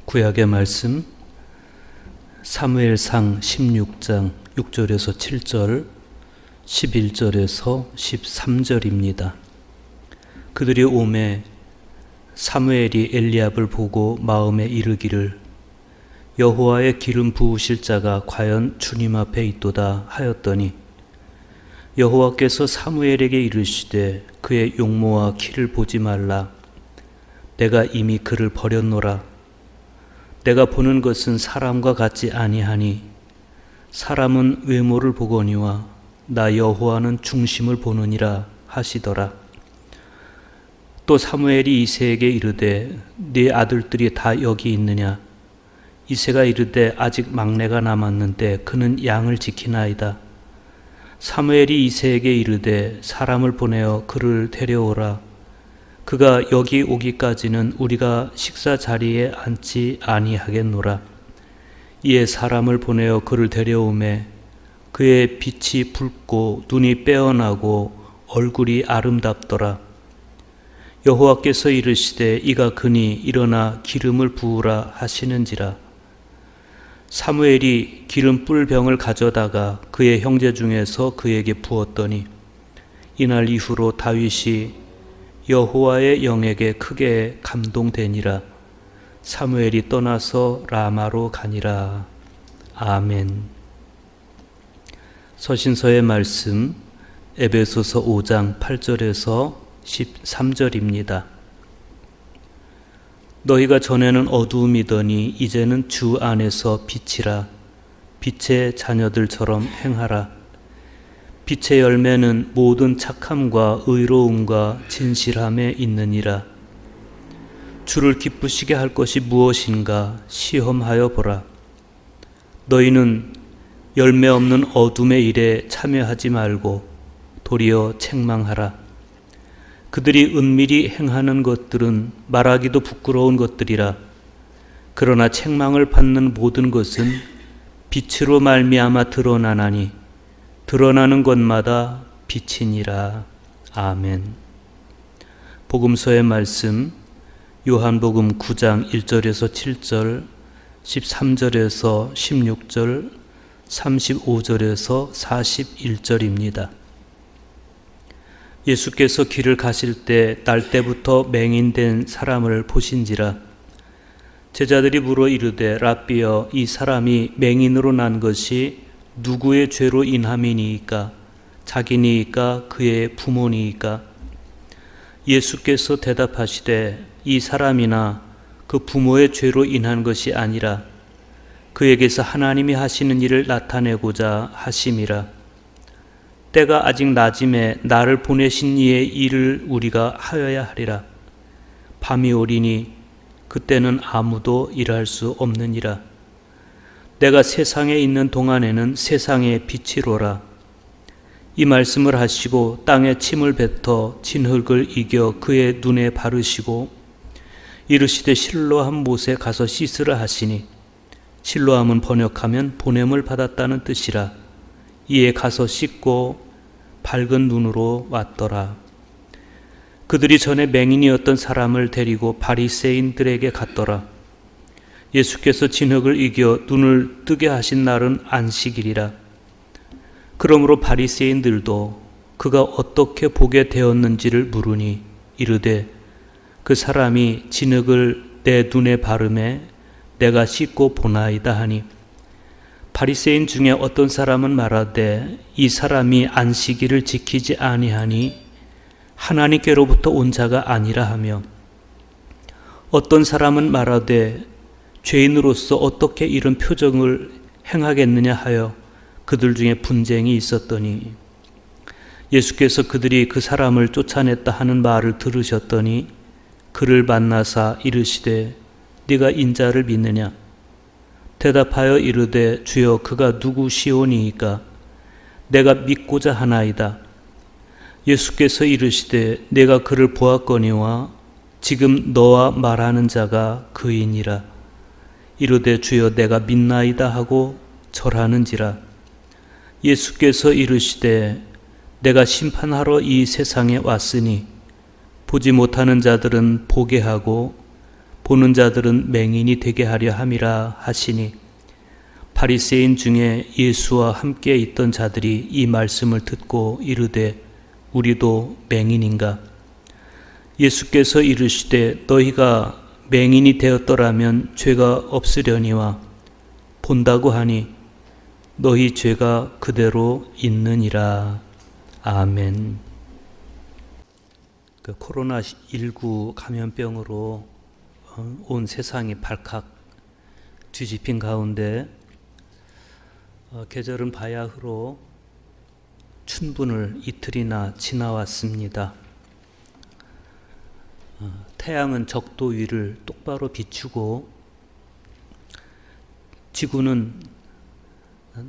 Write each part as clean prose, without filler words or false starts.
구약의 말씀 사무엘상 16장 6절에서 7절, 11절에서 13절입니다. 그들이 오매 사무엘이 엘리압을 보고 마음에 이르기를 여호와의 기름 부으실 자가 과연 주님 앞에 있도다 하였더니 여호와께서 사무엘에게 이르시되 그의 용모와 키를 보지 말라. 내가 이미 그를 버렸노라. 내가 보는 것은 사람과 같지 아니하니 사람은 외모를 보거니와 나 여호와는 중심을 보느니라 하시더라. 또 사무엘이 이새에게 이르되 네 아들들이 다 여기 있느냐? 이새가 이르되 아직 막내가 남았는데 그는 양을 지키나이다. 사무엘이 이새에게 이르되 사람을 보내어 그를 데려오라. 그가 여기 오기까지는 우리가 식사 자리에 앉지 아니하겠노라. 이에 사람을 보내어 그를 데려오매 그의 빛이 붉고 눈이 빼어나고 얼굴이 아름답더라. 여호와께서 이르시되 이가 그니 일어나 기름을 부으라 하시는지라. 사무엘이 기름 뿔병을 가져다가 그의 형제 중에서 그에게 부었더니 이날 이후로 다윗이 여호와의 영에게 크게 감동되니라. 사무엘이 떠나서 라마로 가니라. 아멘. 서신서의 말씀 에베소서 5장 8절에서 13절입니다. 너희가 전에는 어두움이더니 이제는 주 안에서 빛이라. 빛의 자녀들처럼 행하라. 빛의 열매는 모든 착함과 의로움과 진실함에 있느니라. 주를 기쁘시게 할 것이 무엇인가 시험하여 보라. 너희는 열매 없는 어둠의 일에 참여하지 말고 도리어 책망하라. 그들이 은밀히 행하는 것들은 말하기도 부끄러운 것들이라. 그러나 책망을 받는 모든 것은 빛으로 말미암아 드러나나니 드러나는 것마다 빛이니라. 아멘. 복음서의 말씀 요한복음 9장 1절에서 7절, 13절에서 16절, 35절에서 41절입니다. 예수께서 길을 가실 때 날 때부터 맹인된 사람을 보신지라. 제자들이 물어 이르되 랍비여 이 사람이 맹인으로 난 것이 누구의 죄로 인함이니이까? 자기니이까 그의 부모니이까? 예수께서 대답하시되 이 사람이나 그 부모의 죄로 인한 것이 아니라 그에게서 하나님이 하시는 일을 나타내고자 하심이라. 때가 아직 낮음에 나를 보내신 이의 일을 우리가 하여야 하리라. 밤이 오리니 그때는 아무도 일할 수 없느니라. 내가 세상에 있는 동안에는 세상의 빛이로라. 이 말씀을 하시고 땅에 침을 뱉어 진흙을 이겨 그의 눈에 바르시고 이르시되 실로암 못에 가서 씻으라 하시니 실로암은 번역하면 보냄을 받았다는 뜻이라. 이에 가서 씻고 밝은 눈으로 왔더라. 그들이 전에 맹인이었던 사람을 데리고 바리새인들에게 갔더라. 예수께서 진흙을 이겨 눈을 뜨게 하신 날은 안식일이라. 그러므로 바리새인들도 그가 어떻게 보게 되었는지를 물으니 이르되 그 사람이 진흙을 내 눈에 바르매 내가 씻고 보나이다 하니 바리새인 중에 어떤 사람은 말하되 이 사람이 안식일을 지키지 아니하니 하나님께로부터 온 자가 아니라 하며 어떤 사람은 말하되 죄인으로서 어떻게 이런 표정을 행하겠느냐 하여 그들 중에 분쟁이 있었더니 예수께서 그들이 그 사람을 쫓아냈다 하는 말을 들으셨더니 그를 만나사 이르시되 네가 인자를 믿느냐? 대답하여 이르되 주여 그가 누구시오니이까? 내가 믿고자 하나이다. 예수께서 이르시되 내가 그를 보았거니와 지금 너와 말하는 자가 그이니라. 이르되 주여 내가 믿나이다 하고 절하는지라. 예수께서 이르시되 내가 심판하러 이 세상에 왔으니 보지 못하는 자들은 보게 하고 보는 자들은 맹인이 되게 하려 함이라 하시니 바리새인 중에 예수와 함께 있던 자들이 이 말씀을 듣고 이르되 우리도 맹인인가? 예수께서 이르시되 너희가 맹인이 되었더라면 죄가 없으려니와 본다고 하니 너희 죄가 그대로 있느니라. 아멘. 코로나19 감염병으로 온 세상이 발칵 뒤집힌 가운데 계절은 바야흐로 춘분을 이틀이나 지나왔습니다. 태양은 적도 위를 똑바로 비추고 지구는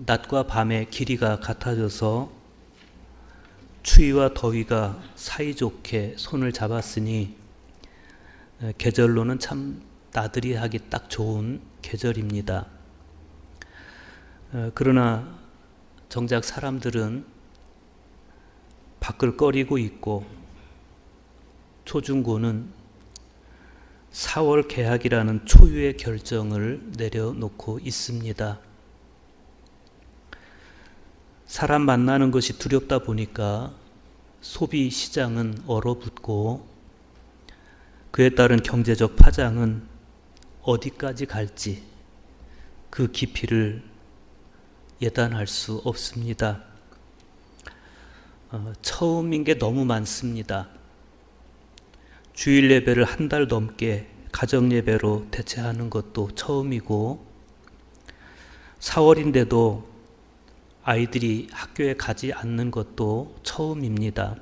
낮과 밤의 길이가 같아져서 추위와 더위가 사이좋게 손을 잡았으니 계절로는 참 나들이 하기 딱 좋은 계절입니다. 그러나 정작 사람들은 밖을 꺼리고 있고 초중고는 4월 개학이라는 초유의 결정을 내려놓고 있습니다. 사람 만나는 것이 두렵다 보니까 소비 시장은 얼어붙고 그에 따른 경제적 파장은 어디까지 갈지 그 깊이를 예단할 수 없습니다. 처음인 게 너무 많습니다. 주일 예배를 한 달 넘게 가정 예배로 대체하는 것도 처음이고 4월인데도 아이들이 학교에 가지 않는 것도 처음입니다.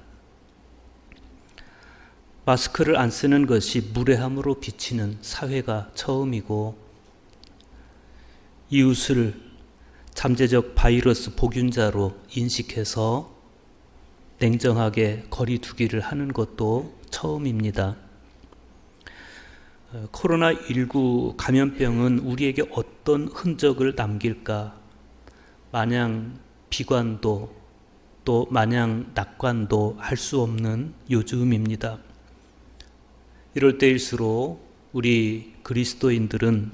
마스크를 안 쓰는 것이 무례함으로 비치는 사회가 처음이고 이웃을 잠재적 바이러스 복균자로 인식해서 냉정하게 거리 두기를 하는 것도 처음입니다. 코로나19 감염병은 우리에게 어떤 흔적을 남길까? 마냥 비관도 또 마냥 낙관도 할 수 없는 요즘입니다. 이럴 때일수록 우리 그리스도인들은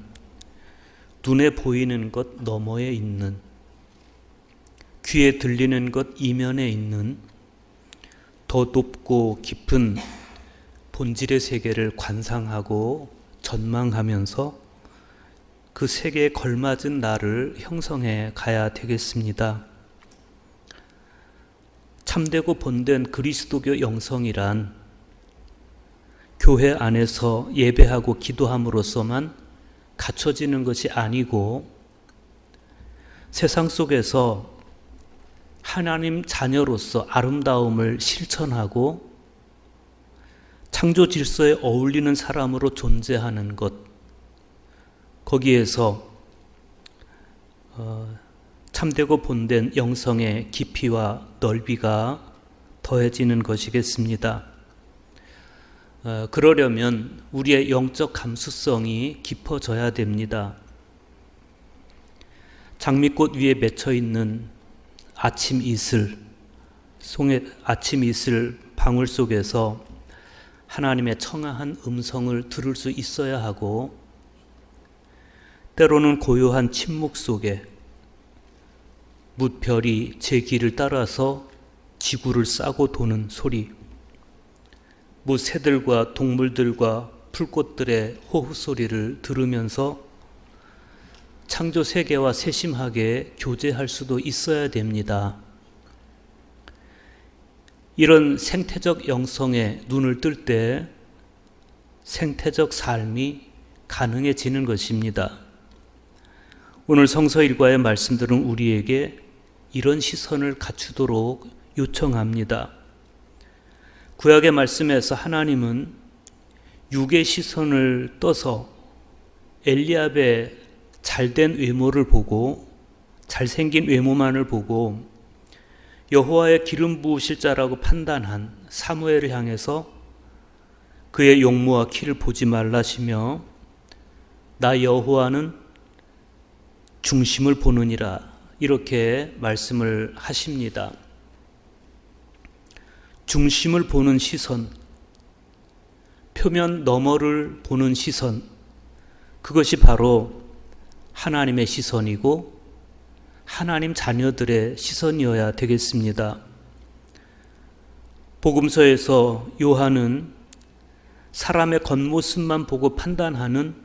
눈에 보이는 것 너머에 있는, 귀에 들리는 것 이면에 있는 더 높고 깊은 본질의 세계를 관상하고 전망하면서 그 세계에 걸맞은 나를 형성해 가야 되겠습니다. 참되고 본된 그리스도교 영성이란 교회 안에서 예배하고 기도함으로써만 갖춰지는 것이 아니고 세상 속에서 하나님 자녀로서 아름다움을 실천하고 창조 질서에 어울리는 사람으로 존재하는 것, 거기에서 참되고 본된 영성의 깊이와 넓이가 더해지는 것이겠습니다. 그러려면 우리의 영적 감수성이 깊어져야 됩니다. 장미꽃 위에 맺혀 있는 아침 이슬 방울 속에서 하나님의 청아한 음성을 들을 수 있어야 하고, 때로는 고요한 침묵 속에 뭇별이 제 길을 따라서 지구를 싸고 도는 소리, 새들과 동물들과 풀꽃들의 호흡 소리를 들으면서 창조 세계와 세심하게 교제할 수도 있어야 됩니다. 이런 생태적 영성에 눈을 뜰 때 생태적 삶이 가능해지는 것입니다. 오늘 성서 일과의 말씀들은 우리에게 이런 시선을 갖추도록 요청합니다. 구약의 말씀에서 하나님은 육의 시선을 떠서 엘리압의 잘된 외모를 보고, 잘생긴 외모만을 보고 여호와의 기름 부으실 자라고 판단한 사무엘을 향해서 그의 용모와 키를 보지 말라시며 나 여호와는 중심을 보느니라, 이렇게 말씀을 하십니다. 중심을 보는 시선, 표면 너머를 보는 시선, 그것이 바로 하나님의 시선이고 하나님 자녀들의 시선이어야 되겠습니다. 복음서에서 요한은 사람의 겉모습만 보고 판단하는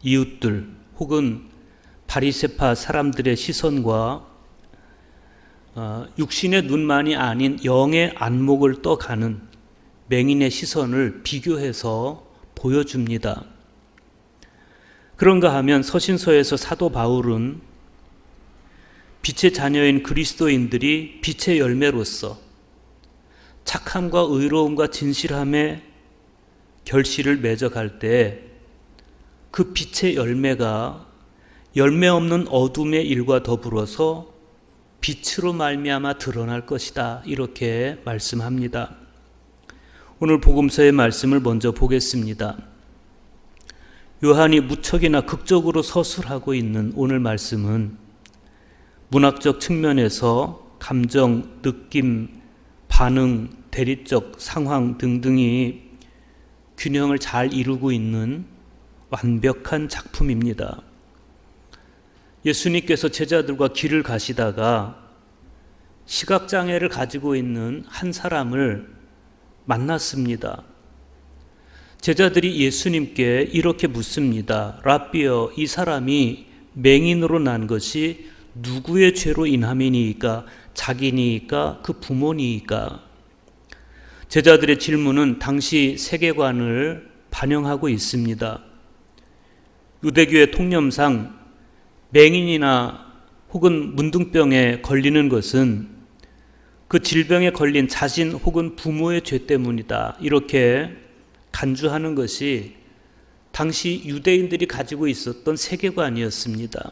이웃들 혹은 바리새파 사람들의 시선과 육신의 눈만이 아닌 영의 안목을 떠가는 맹인의 시선을 비교해서 보여줍니다. 그런가 하면 서신서에서 사도 바울은 빛의 자녀인 그리스도인들이 빛의 열매로서 착함과 의로움과 진실함의 결실을 맺어갈 때 그 빛의 열매가 열매 없는 어둠의 일과 더불어서 빛으로 말미암아 드러날 것이다, 이렇게 말씀합니다. 오늘 복음서의 말씀을 먼저 보겠습니다. 요한이 무척이나 극적으로 서술하고 있는 오늘 말씀은 문학적 측면에서 감정, 느낌, 반응, 대립적 상황 등등이 균형을 잘 이루고 있는 완벽한 작품입니다. 예수님께서 제자들과 길을 가시다가 시각장애를 가지고 있는 한 사람을 만났습니다. 제자들이 예수님께 이렇게 묻습니다. 랍비여, 이 사람이 맹인으로 난 것이 누구의 죄로 인함이니이까? 자기니이까? 그 부모니이까? 제자들의 질문은 당시 세계관을 반영하고 있습니다. 유대교의 통념상 맹인이나 혹은 문둥병에 걸리는 것은 그 질병에 걸린 자신 혹은 부모의 죄 때문이다, 이렇게 간주하는 것이 당시 유대인들이 가지고 있었던 세계관이었습니다.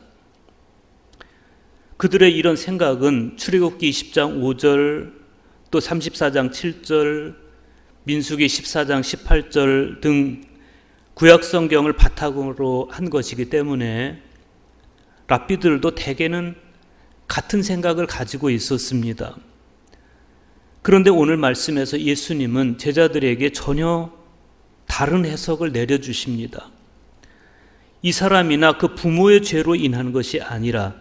그들의 이런 생각은 출애굽기 20장 5절, 또 34장 7절, 민수기 14장 18절 등 구약 성경을 바탕으로 한 것이기 때문에 랍비들도 대개는 같은 생각을 가지고 있었습니다. 그런데 오늘 말씀에서 예수님은 제자들에게 전혀 다른 해석을 내려주십니다. 이 사람이나 그 부모의 죄로 인한 것이 아니라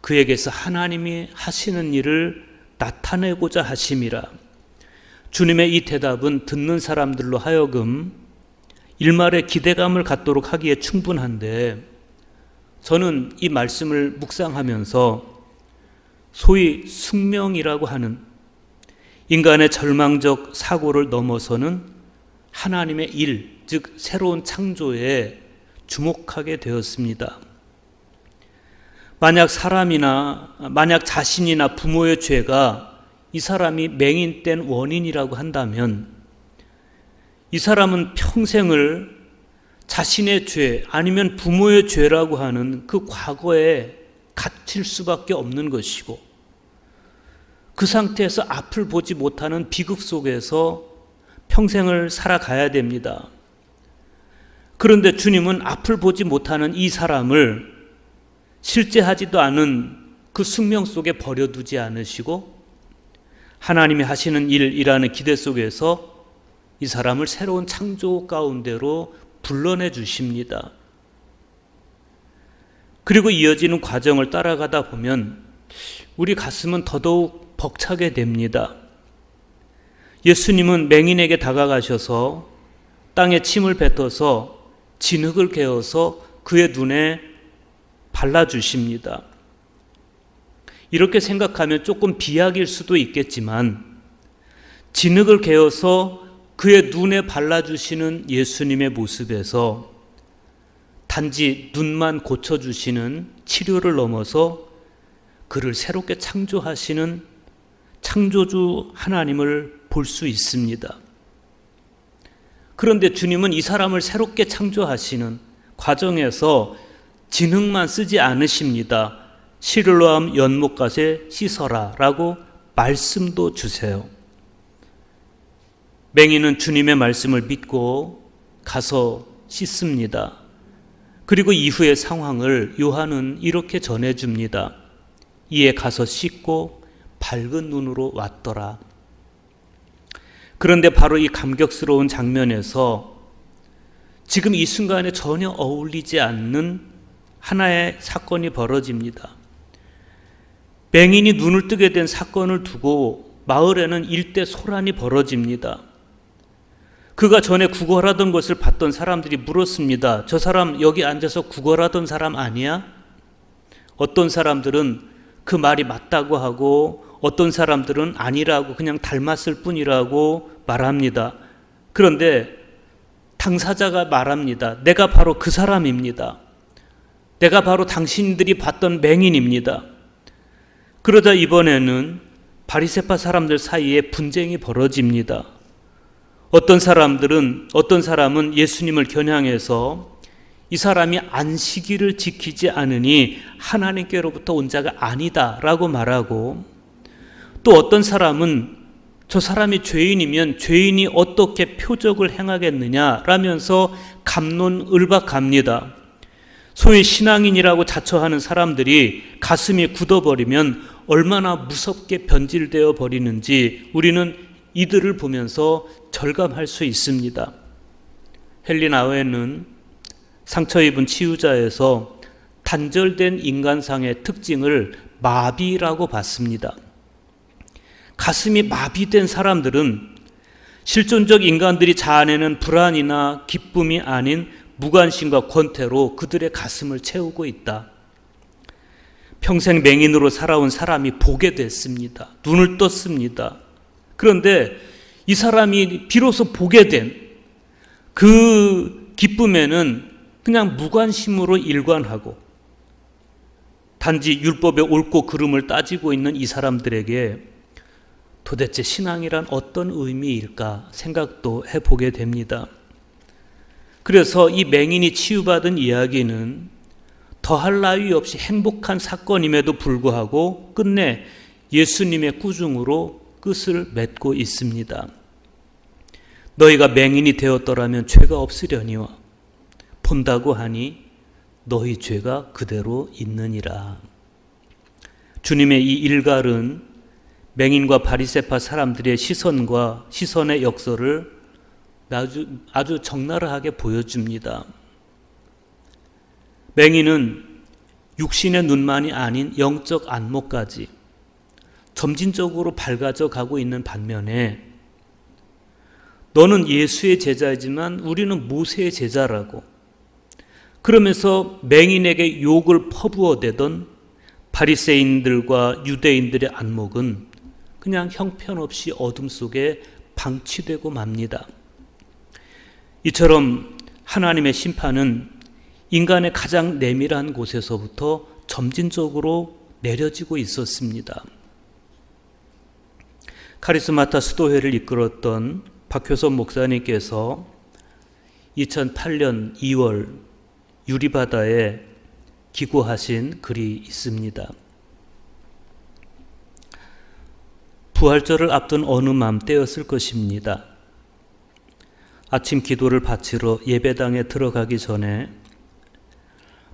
그에게서 하나님이 하시는 일을 나타내고자 하심이라. 주님의 이 대답은 듣는 사람들로 하여금 일말의 기대감을 갖도록 하기에 충분한데, 저는 이 말씀을 묵상하면서 소위 숙명이라고 하는 인간의 절망적 사고를 넘어서는 하나님의 일, 즉 새로운 창조에 주목하게 되었습니다. 만약 자신이나 부모의 죄가 이 사람이 맹인된 원인이라고 한다면 이 사람은 평생을 자신의 죄 아니면 부모의 죄라고 하는 그 과거에 갇힐 수밖에 없는 것이고, 그 상태에서 앞을 보지 못하는 비극 속에서 평생을 살아가야 됩니다. 그런데 주님은 앞을 보지 못하는 이 사람을 실제하지도 않은 그 숙명 속에 버려두지 않으시고 하나님이 하시는 일이라는 기대 속에서 이 사람을 새로운 창조 가운데로 불러내 주십니다. 그리고 이어지는 과정을 따라가다 보면 우리 가슴은 더더욱 벅차게 됩니다. 예수님은 맹인에게 다가가셔서 땅에 침을 뱉어서 진흙을 개어서 그의 눈에 발라주십니다. 이렇게 생각하면 조금 비약일 수도 있겠지만 진흙을 개어서 그의 눈에 발라주시는 예수님의 모습에서 단지 눈만 고쳐주시는 치료를 넘어서 그를 새롭게 창조하시는 창조주 하나님을 볼 수 있습니다. 그런데 주님은 이 사람을 새롭게 창조하시는 과정에서 진흙만 쓰지 않으십니다. 시를로암 연못가에 씻어라 라고 말씀도 주세요. 맹인은 주님의 말씀을 믿고 가서 씻습니다. 그리고 이후의 상황을 요한은 이렇게 전해줍니다. 이에 가서 씻고 밝은 눈으로 왔더라. 그런데 바로 이 감격스러운 장면에서 지금 이 순간에 전혀 어울리지 않는 하나의 사건이 벌어집니다. 맹인이 눈을 뜨게 된 사건을 두고 마을에는 일대 소란이 벌어집니다. 그가 전에 구걸하던 것을 봤던 사람들이 물었습니다. 저 사람 여기 앉아서 구걸하던 사람 아니야? 어떤 사람들은 그 말이 맞다고 하고 어떤 사람들은 아니라고 그냥 닮았을 뿐이라고 말합니다. 그런데 당사자가 말합니다. 내가 바로 그 사람입니다. 내가 바로 당신들이 봤던 맹인입니다. 그러자 이번에는 바리새파 사람들 사이에 분쟁이 벌어집니다. 어떤 사람은 예수님을 겨냥해서 이 사람이 안식일을 지키지 않으니 하나님께로부터 온 자가 아니다라고 말하고, 또 어떤 사람은 저 사람이 죄인이면 죄인이 어떻게 표적을 행하겠느냐라면서 갑론을박합니다. 소위 신앙인이라고 자처하는 사람들이 가슴이 굳어버리면 얼마나 무섭게 변질되어 버리는지 우리는 이들을 보면서 절감할 수 있습니다. 헨리 나우엔은 상처 입은 치유자에서 단절된 인간상의 특징을 마비라고 봤습니다. 가슴이 마비된 사람들은 실존적 인간들이 자아내는 불안이나 기쁨이 아닌 무관심과 권태로 그들의 가슴을 채우고 있다. 평생 맹인으로 살아온 사람이 보게 됐습니다. 눈을 떴습니다. 그런데 이 사람이 비로소 보게 된 그 기쁨에는 그냥 무관심으로 일관하고 단지 율법의 옳고 그름을 따지고 있는 이 사람들에게 도대체 신앙이란 어떤 의미일까 생각도 해보게 됩니다. 그래서 이 맹인이 치유받은 이야기는 더할 나위 없이 행복한 사건임에도 불구하고 끝내 예수님의 꾸중으로 끝을 맺고 있습니다. 너희가 맹인이 되었더라면 죄가 없으려니와 본다고 하니 너희 죄가 그대로 있느니라. 주님의 이 일갈은 맹인과 바리새파 사람들의 시선의 역설을 아주 적나라하게 보여줍니다. 맹인은 육신의 눈만이 아닌 영적 안목까지 점진적으로 밝아져 가고 있는 반면에 너는 예수의 제자이지만 우리는 모세의 제자라고 그러면서 맹인에게 욕을 퍼부어대던 바리새인들과 유대인들의 안목은 그냥 형편없이 어둠 속에 방치되고 맙니다. 이처럼 하나님의 심판은 인간의 가장 내밀한 곳에서부터 점진적으로 내려지고 있었습니다. 카리스마타 수도회를 이끌었던 박효선 목사님께서 2008년 2월 유리바다에 기고하신 글이 있습니다. 부활절을 앞둔 어느 맘때였을 것입니다. 아침 기도를 바치러 예배당에 들어가기 전에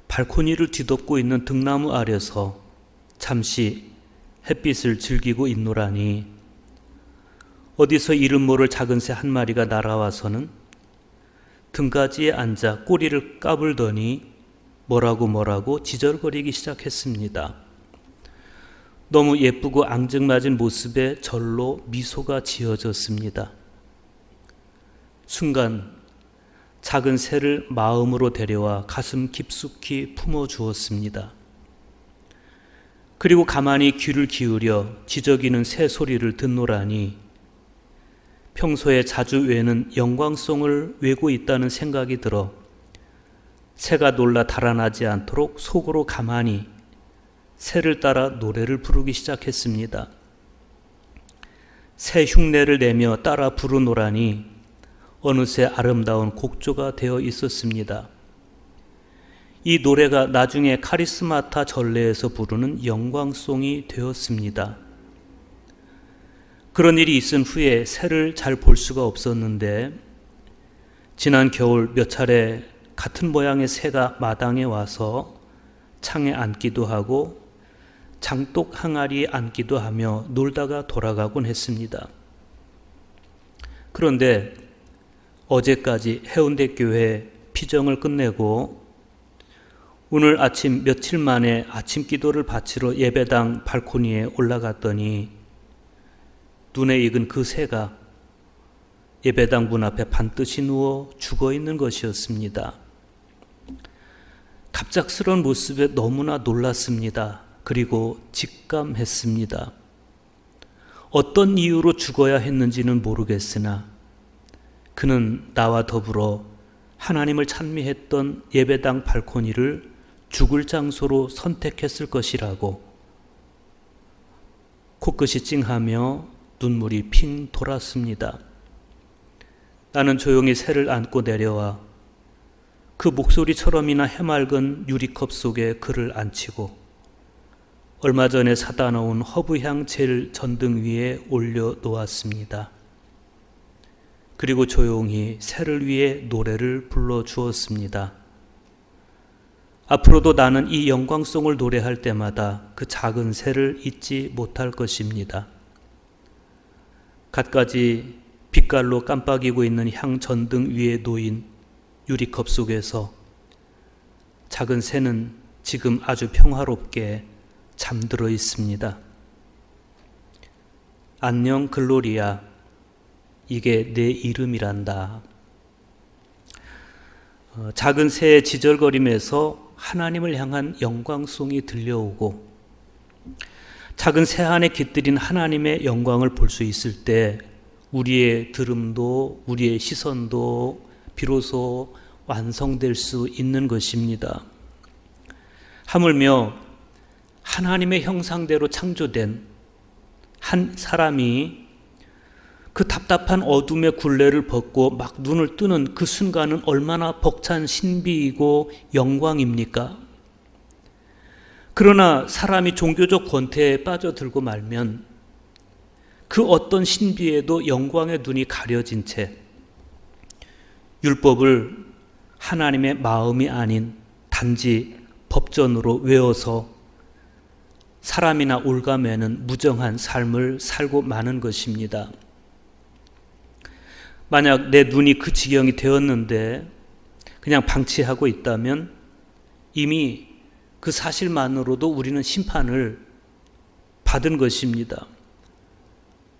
발코니를 뒤덮고 있는 등나무 아래서 잠시 햇빛을 즐기고 있노라니 어디서 이름 모를 작은 새 한 마리가 날아와서는 등가지에 앉아 꼬리를 까불더니 뭐라고 지절거리기 시작했습니다. 너무 예쁘고 앙증맞은 모습에 절로 미소가 지어졌습니다. 순간 작은 새를 마음으로 데려와 가슴 깊숙이 품어주었습니다. 그리고 가만히 귀를 기울여 지저귀는 새 소리를 듣노라니 평소에 자주 외는 영광송을 외고 있다는 생각이 들어 새가 놀라 달아나지 않도록 속으로 가만히 새를 따라 노래를 부르기 시작했습니다. 새 흉내를 내며 따라 부르노라니 어느새 아름다운 곡조가 되어 있었습니다. 이 노래가 나중에 카리스마타 전례에서 부르는 영광송이 되었습니다. 그런 일이 있은 후에 새를 잘 볼 수가 없었는데 지난 겨울 몇 차례 같은 모양의 새가 마당에 와서 창에 앉기도 하고 장독 항아리에 앉기도 하며 놀다가 돌아가곤 했습니다. 그런데 어제까지 해운대 교회 피정을 끝내고 오늘 아침 며칠 만에 아침 기도를 바치러 예배당 발코니에 올라갔더니 눈에 익은 그 새가 예배당 문 앞에 반드시 누워 죽어 있는 것이었습니다. 갑작스러운 모습에 너무나 놀랐습니다. 그리고 직감했습니다. 어떤 이유로 죽어야 했는지는 모르겠으나 그는 나와 더불어 하나님을 찬미했던 예배당 발코니를 죽을 장소로 선택했을 것이라고 코끝이 찡하며 눈물이 핑 돌았습니다. 나는 조용히 새를 안고 내려와 그 목소리처럼이나 해맑은 유리컵 속에 그를 안치고 얼마 전에 사다 놓은 허브향 젤 전등 위에 올려 놓았습니다. 그리고 조용히 새를 위해 노래를 불러주었습니다. 앞으로도 나는 이 영광송을 노래할 때마다 그 작은 새를 잊지 못할 것입니다. 갖가지 빛깔로 깜빡이고 있는 향 전등 위에 놓인 유리컵 속에서 작은 새는 지금 아주 평화롭게 잠들어 있습니다. 안녕 글로리아, 이게 내 이름이란다. 작은 새의 지절거림에서 하나님을 향한 영광송이 들려오고 작은 새 안에 깃들인 하나님의 영광을 볼 수 있을 때 우리의 들음도 우리의 시선도 비로소 완성될 수 있는 것입니다. 하물며 하나님의 형상대로 창조된 한 사람이 그 답답한 어둠의 굴레를 벗고 막 눈을 뜨는 그 순간은 얼마나 벅찬 신비이고 영광입니까? 그러나 사람이 종교적 권태에 빠져들고 말면 그 어떤 신비에도 영광의 눈이 가려진 채 율법을 하나님의 마음이 아닌 단지 법전으로 외워서 사람이나 올가매는 무정한 삶을 살고 마는 것입니다. 만약 내 눈이 그 지경이 되었는데 그냥 방치하고 있다면 이미 그 사실만으로도 우리는 심판을 받은 것입니다.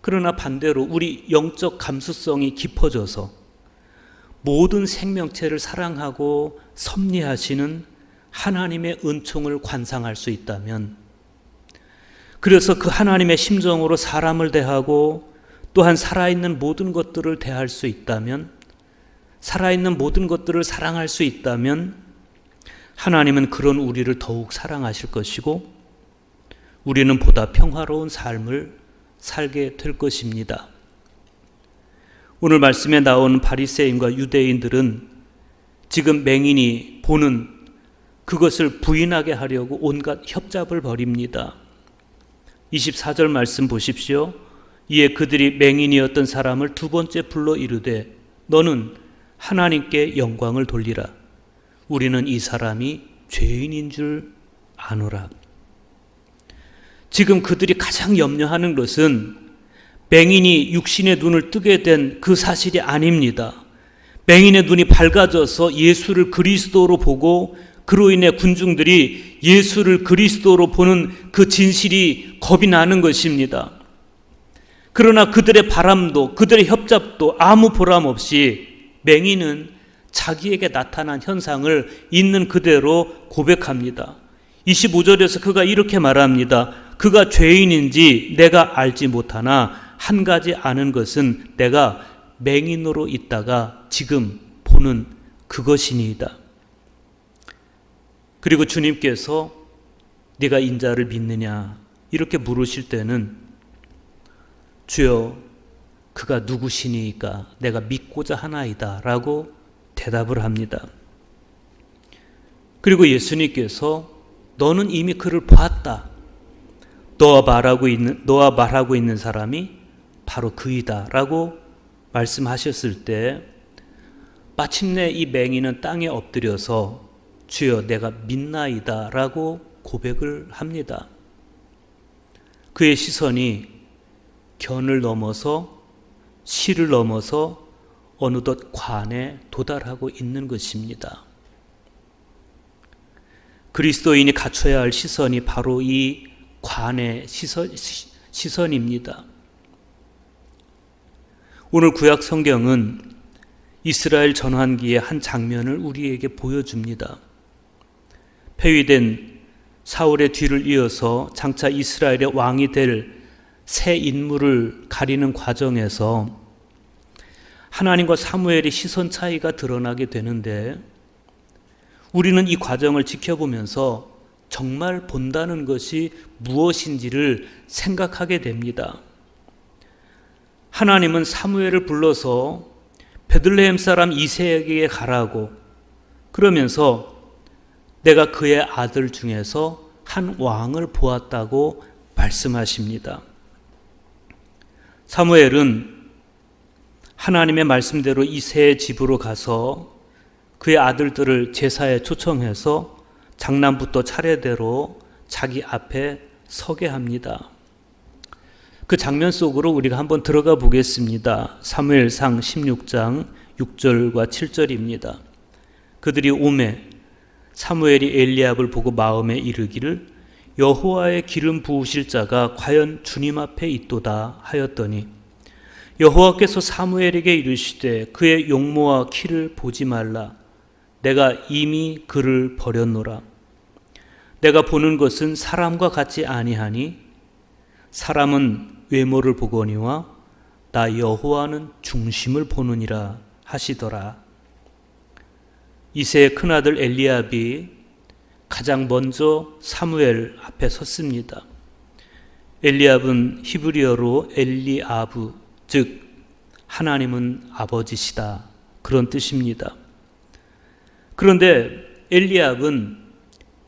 그러나 반대로 우리 영적 감수성이 깊어져서 모든 생명체를 사랑하고 섭리하시는 하나님의 은총을 관상할 수 있다면, 그래서 그 하나님의 심정으로 사람을 대하고 또한 살아있는 모든 것들을 대할 수 있다면, 살아있는 모든 것들을 사랑할 수 있다면 하나님은 그런 우리를 더욱 사랑하실 것이고 우리는 보다 평화로운 삶을 살게 될 것입니다. 오늘 말씀에 나오는 바리새인과 유대인들은 지금 맹인이 보는 그것을 부인하게 하려고 온갖 협잡을 벌입니다. 24절 말씀 보십시오. 이에 그들이 맹인이었던 사람을 두 번째 불러 이르되 너는 하나님께 영광을 돌리라. 우리는 이 사람이 죄인인 줄 아노라. 지금 그들이 가장 염려하는 것은 맹인이 육신의 눈을 뜨게 된 그 사실이 아닙니다. 맹인의 눈이 밝아져서 예수를 그리스도로 보고 그로 인해 군중들이 예수를 그리스도로 보는 그 진실이 겁이 나는 것입니다. 그러나 그들의 바람도 그들의 협잡도 아무 보람 없이 맹인은 자기에게 나타난 현상을 있는 그대로 고백합니다. 25절에서 그가 이렇게 말합니다. 그가 죄인인지 내가 알지 못하나 한 가지 아는 것은 내가 맹인으로 있다가 지금 보는 그것이니이다. 그리고 주님께서 네가 인자를 믿느냐 이렇게 물으실 때는 주여 그가 누구시니까 내가 믿고자 하나이다 라고 대답을 합니다. 그리고 예수님께서 너는 이미 그를 보았다. 너와 말하고 있는 사람이 바로 그이다 라고 말씀하셨을 때 마침내 이 맹인은 땅에 엎드려서 주여 내가 믿나이다 라고 고백을 합니다. 그의 시선이 견을 넘어서 시를 넘어서 어느덧 관에 도달하고 있는 것입니다. 그리스도인이 갖춰야 할 시선이 바로 이 관의 시선입니다. 오늘 구약 성경은 이스라엘 전환기의 한 장면을 우리에게 보여줍니다. 폐위된 사울의 뒤를 이어서 장차 이스라엘의 왕이 될 새 인물을 가리는 과정에서 하나님과 사무엘의 시선 차이가 드러나게 되는데, 우리는 이 과정을 지켜보면서 정말 본다는 것이 무엇인지를 생각하게 됩니다. 하나님은 사무엘을 불러서 베들레헴 사람 이새에게 가라고, 그러면서 내가 그의 아들 중에서 한 왕을 보았다고 말씀하십니다. 사무엘은 하나님의 말씀대로 이새의 집으로 가서 그의 아들들을 제사에 초청해서 장남부터 차례대로 자기 앞에 서게 합니다. 그 장면 속으로 우리가 한번 들어가 보겠습니다. 사무엘상 16장 6절과 7절입니다. 그들이 오매 사무엘이 엘리압을 보고 마음에 이르기를 여호와의 기름 부으실 자가 과연 주님 앞에 있도다 하였더니, 여호와께서 사무엘에게 이르시되 그의 용모와 키를 보지 말라. 내가 이미 그를 버렸노라. 내가 보는 것은 사람과 같지 아니하니 사람은 외모를 보거니와 나 여호와는 중심을 보느니라 하시더라. 이새의 큰아들 엘리압이 가장 먼저 사무엘 앞에 섰습니다. 엘리압은 히브리어로 엘리아브, 즉 하나님은 아버지시다, 그런 뜻입니다. 그런데 엘리압은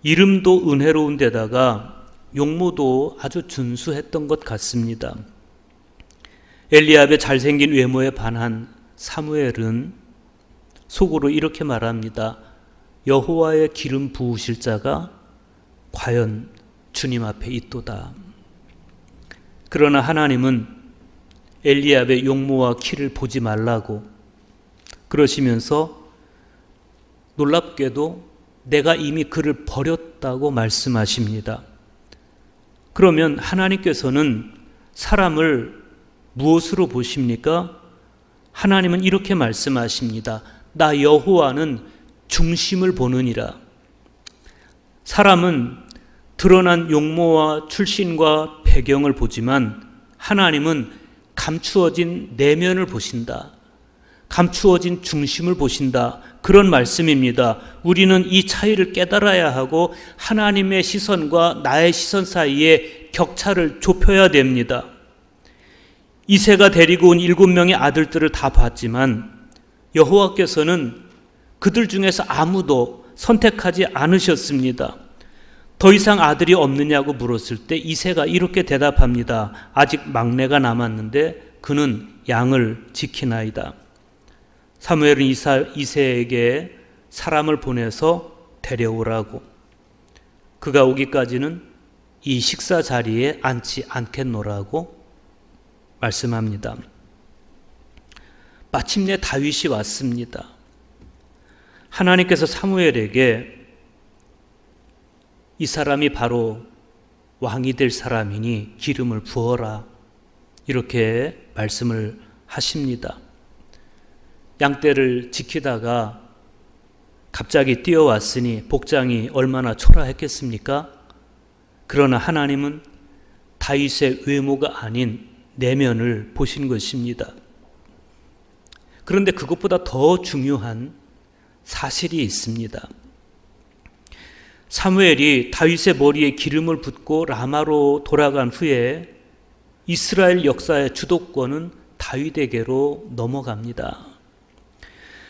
이름도 은혜로운 데다가 용모도 아주 준수했던 것 같습니다. 엘리압의 잘생긴 외모에 반한 사무엘은 속으로 이렇게 말합니다. 여호와의 기름 부으실 자가 과연 주님 앞에 있도다. 그러나 하나님은 엘리압의 용모와 키를 보지 말라고 그러시면서 놀랍게도 내가 이미 그를 버렸다고 말씀하십니다. 그러면 하나님께서는 사람을 무엇으로 보십니까? 하나님은 이렇게 말씀하십니다. 나 여호와는 중심을 보느니라. 사람은 드러난 용모와 출신과 배경을 보지만 하나님은 감추어진 내면을 보신다. 감추어진 중심을 보신다. 그런 말씀입니다. 우리는 이 차이를 깨달아야 하고 하나님의 시선과 나의 시선 사이에 격차를 좁혀야 됩니다. 이새가 데리고 온 7명의 아들들을 다 봤지만 여호와께서는 그들 중에서 아무도 선택하지 않으셨습니다. 더 이상 아들이 없느냐고 물었을 때 이새가 이렇게 대답합니다. 아직 막내가 남았는데 그는 양을 지키나이다. 사무엘은 이새에게 사람을 보내서 데려오라고, 그가 오기까지는 이 식사 자리에 앉지 않겠노라고 말씀합니다. 마침내 다윗이 왔습니다. 하나님께서 사무엘에게 이 사람이 바로 왕이 될 사람이니 기름을 부어라, 이렇게 말씀을 하십니다. 양떼를 지키다가 갑자기 뛰어왔으니 복장이 얼마나 초라했겠습니까? 그러나 하나님은 다윗의 외모가 아닌 내면을 보신 것입니다. 그런데 그것보다 더 중요한 사실이 있습니다. 사무엘이 다윗의 머리에 기름을 붓고 라마로 돌아간 후에 이스라엘 역사의 주도권은 다윗에게로 넘어갑니다.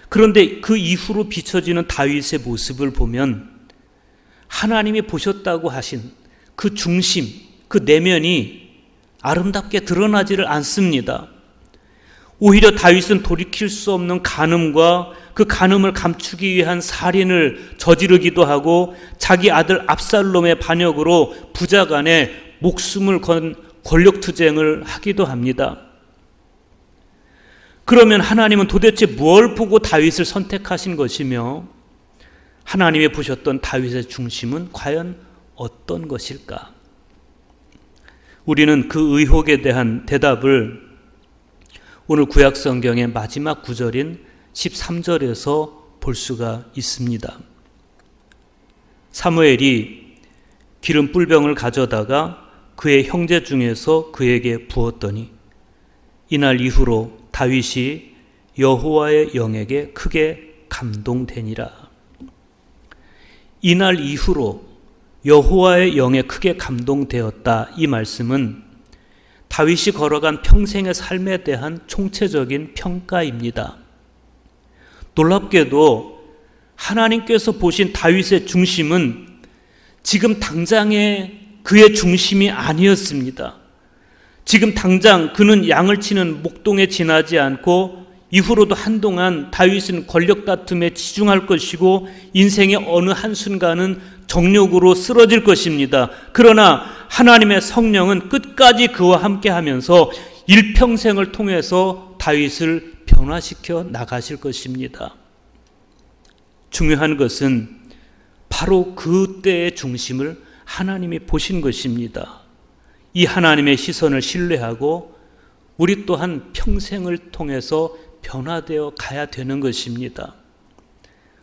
그런데 그 이후로 비춰지는 다윗의 모습을 보면 하나님이 보셨다고 하신 그 중심, 그 내면이 아름답게 드러나지를 않습니다. 오히려 다윗은 돌이킬 수 없는 간음과 그 간음을 감추기 위한 살인을 저지르기도 하고 자기 아들 압살롬의 반역으로 부자 간에 목숨을 건 권력투쟁을 하기도 합니다. 그러면 하나님은 도대체 뭘 보고 다윗을 선택하신 것이며 하나님이 보셨던 다윗의 중심은 과연 어떤 것일까? 우리는 그 의혹에 대한 대답을 오늘 구약 성경의 마지막 구절인 13절에서 볼 수가 있습니다. 사무엘이 기름 뿔병을 가져다가 그의 형제 중에서 그에게 부었더니 이날 이후로 다윗이 여호와의 영에게 크게 감동되니라. 이날 이후로 여호와의 영에 크게 감동되었다. 이 말씀은 다윗이 걸어간 평생의 삶에 대한 총체적인 평가입니다. 놀랍게도 하나님께서 보신 다윗의 중심은 지금 당장의 그의 중심이 아니었습니다. 지금 당장 그는 양을 치는 목동에 지나지 않고 이후로도 한동안 다윗은 권력 다툼에 치중할 것이고 인생의 어느 한순간은 정욕으로 쓰러질 것입니다. 그러나 하나님의 성령은 끝까지 그와 함께 하면서 일평생을 통해서 다윗을 변화시켜 나가실 것입니다. 중요한 것은 바로 그때의 중심을 하나님이 보신 것입니다. 이 하나님의 시선을 신뢰하고 우리 또한 평생을 통해서 변화되어 가야 되는 것입니다.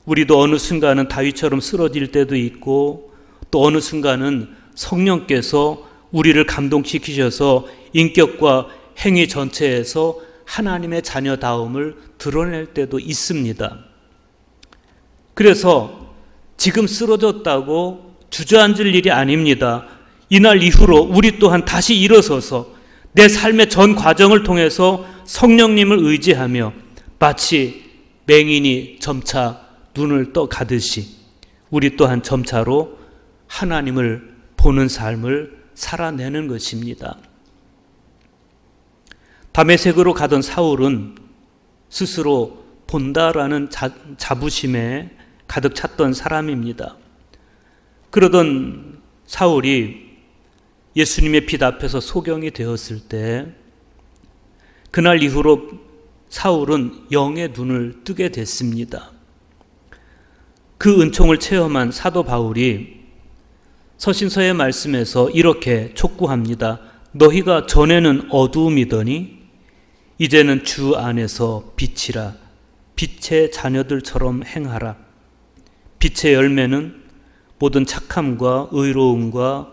우리도 어느 순간은 다윗처럼 쓰러질 때도 있고 또 어느 순간은 성령께서 우리를 감동시키셔서 인격과 행위 전체에서 하나님의 자녀다움을 드러낼 때도 있습니다. 그래서 지금 쓰러졌다고 주저앉을 일이 아닙니다. 이날 이후로 우리 또한 다시 일어서서 내 삶의 전 과정을 통해서 성령님을 의지하며 마치 맹인이 점차 눈을 떠 가듯이 우리 또한 점차로 하나님을 보는 삶을 살아내는 것입니다. 다메섹으로 가던 사울은 스스로 본다라는 자부심에 가득 찼던 사람입니다. 그러던 사울이 예수님의 빛 앞에서 소경이 되었을 때 그날 이후로 사울은 영의 눈을 뜨게 됐습니다. 그 은총을 체험한 사도 바울이 서신서의 말씀에서 이렇게 촉구합니다. 너희가 전에는 어두움이더니 이제는 주 안에서 빛이라. 빛의 자녀들처럼 행하라. 빛의 열매는 모든 착함과 의로움과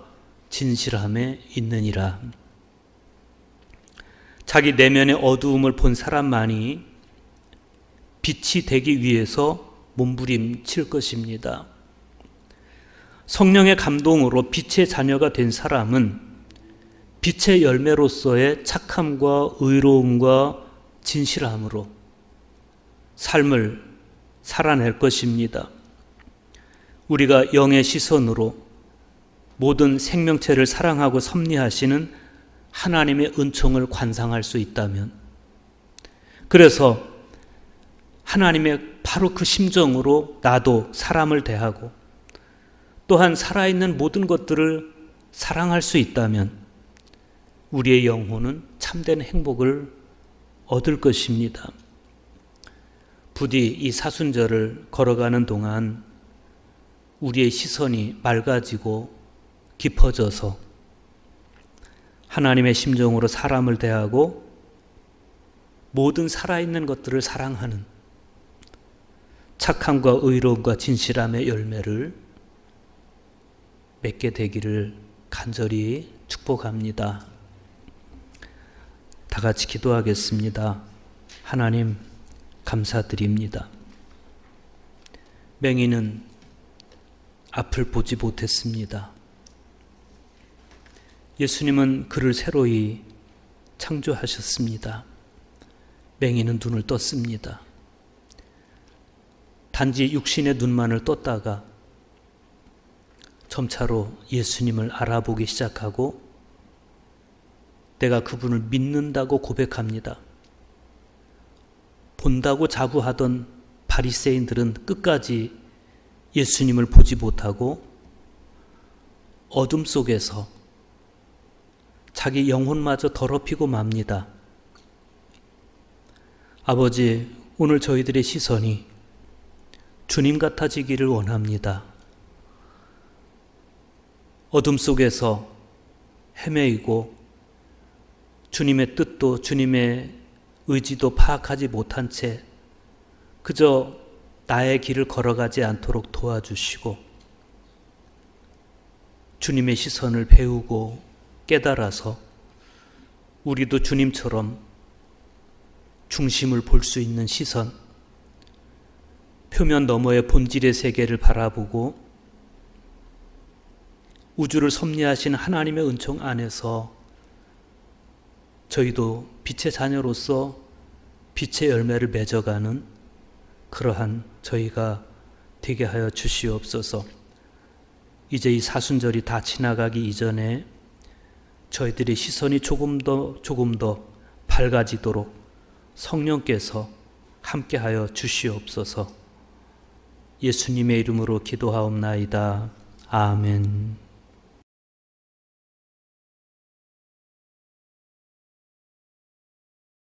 진실함에 있느니라. 자기 내면의 어두움을 본 사람만이 빛이 되기 위해서 몸부림칠 것입니다. 성령의 감동으로 빛의 자녀가 된 사람은 빛의 열매로서의 착함과 의로움과 진실함으로 삶을 살아낼 것입니다. 우리가 영의 시선으로 모든 생명체를 사랑하고 섭리하시는 하나님의 은총을 관상할 수 있다면, 그래서 하나님의 바로 그 심정으로 나도 사람을 대하고 또한 살아있는 모든 것들을 사랑할 수 있다면 우리의 영혼은 참된 행복을 얻을 것입니다. 부디 이 사순절을 걸어가는 동안 우리의 시선이 맑아지고 깊어져서 하나님의 심정으로 사람을 대하고 모든 살아있는 것들을 사랑하는 착함과 의로움과 진실함의 열매를 맺게 되기를 간절히 축복합니다. 다 같이 기도하겠습니다. 하나님 감사드립니다. 맹인은 앞을 보지 못했습니다. 예수님은 그를 새로이 창조하셨습니다. 맹인은 눈을 떴습니다. 단지 육신의 눈만을 떴다가 점차로 예수님을 알아보기 시작하고 내가 그분을 믿는다고 고백합니다. 본다고 자부하던 바리새인들은 끝까지 예수님을 보지 못하고 어둠 속에서 자기 영혼마저 더럽히고 맙니다. 아버지, 오늘 저희들의 시선이 주님 같아지기를 원합니다. 어둠 속에서 헤매이고 주님의 뜻도 주님의 의지도 파악하지 못한 채 그저 나의 길을 걸어가지 않도록 도와주시고 주님의 시선을 배우고 깨달아서 우리도 주님처럼 중심을 볼 수 있는 시선, 표면 너머의 본질의 세계를 바라보고 우주를 섭리하신 하나님의 은총 안에서 저희도 빛의 자녀로서 빛의 열매를 맺어가는 그러한 저희가 되게 하여 주시옵소서. 이제 이 사순절이 다 지나가기 이전에 저희들의 시선이 조금 더 밝아지도록 성령께서 함께하여 주시옵소서. 예수님의 이름으로 기도하옵나이다. 아멘.